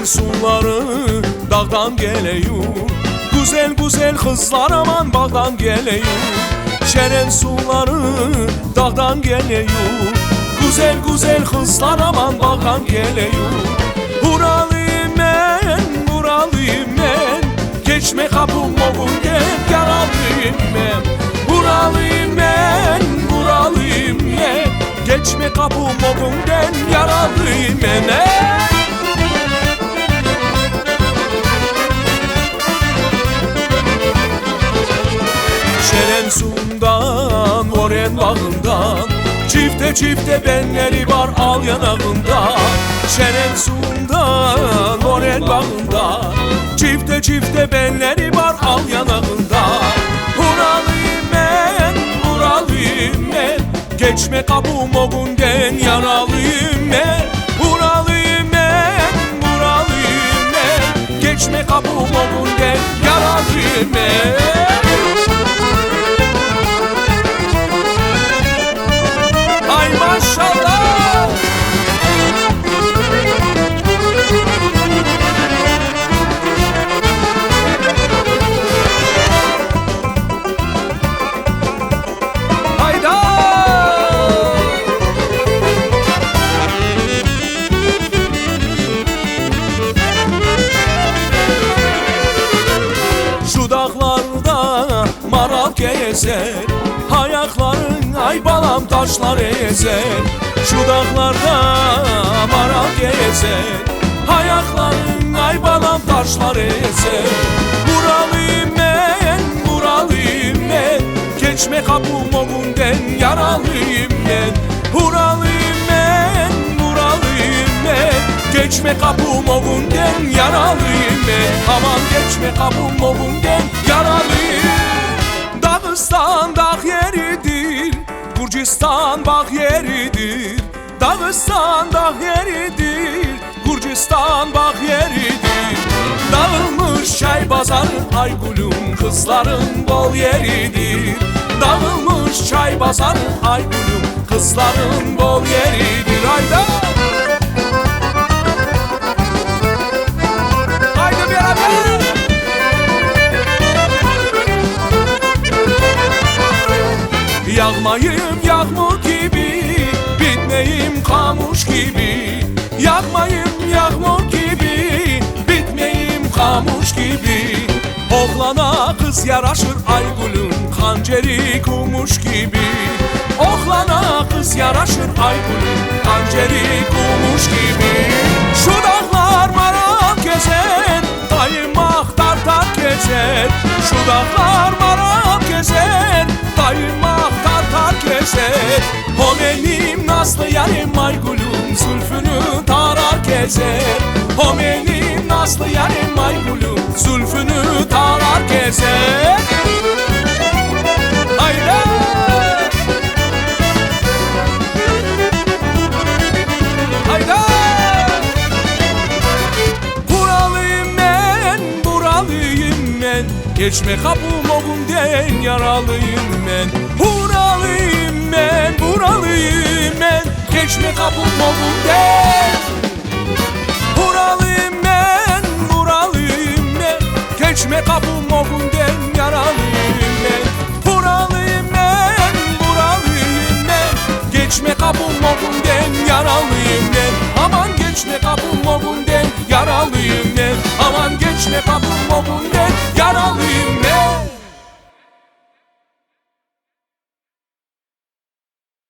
Şeren suları dağdan geliyor, güzel güzel kızlar aman bağdan geliyor. Şeren suları dağdan geliyor, güzel güzel kızlar aman bağdan geliyor. Buralıyım ben, buralıyım ben, geçme kapım oğlum gel, yaralıyım ben. Buralıyım ben, buralıyım ben, geçme kapım oğlum gel, yaralıyım ben. Şeren sundan, oren bağından, çifte çifte benleri var al yanağında. Şeren sundan, oren bağından, çifte çifte benleri var al yanağında. Buralıyım ben, buralıyım ben, geçme kapım oğundan, yaralıyım ben. Buralıyım ben, buralıyım ben, geçme kapım oğundan, yaralıyım ben. Maşallah. Hayda. Şu dağlarda maral gezer, ayakların ay balam taşlar ezer. Şu dağlarda maral gezer, ayakların ay balam taşlar ezer. Buralıyım ben, buralıyım ben, geçme kapım oğundan, yaralıyım ben. Buralıyım ben, buralıyım ben, geçme kapım oğundan, yaralıyım ben. Aman geçme kapım oğundan, yaralıyım. Dağıstan dağ yeridir, Gürcistan bağ yeridir. Dağıstan dağ yeridir, Gürcistan bağ yeridir. Dağılmış çay pazarı Aygül'üm, kızların bol yeridir. Dağılmış çay pazarı Aygül'üm, kızların bol yeridir. Hayda. Haydi beraber. Yağmayım yağmur gibi, bitmeyim kamış gibi. Yağmayım yağmur gibi, bitmeyim kamış gibi. Oğlana kız yaraşır Aygül'ün, kanceri kumuş gibi. Oğlana kız yaraşır Aygül'ün, kanceri kumuş gibi. Şu dağlar maral gezer, dayım aktar tar gezer. Şu dağlar maral gezer, dayım aktar tar gezer. O benim nazlı yarim Aygül'üm, zülfünü tarar gezer. O benim nazlı yarim Aygül'üm, zülfünü tarar gezer. Hayda. Hayda. Buralıyım ben, buralıyım ben, geçme kapım oğundan, yaralıyım ben. Buralıyım ben, buralıyım ben, geçme kapım oğundan. Buralıyım ben, buralıyım ben, geçme kapım oğundan, yaralıyım ben. Buralıyım ben, buralıyım ben, geçme kapım oğundan, yaralıyım ben. Aman geçme kapım oğundan, yaralıyım ben. Aman geçme kapım oğundan, yaralıyım ben.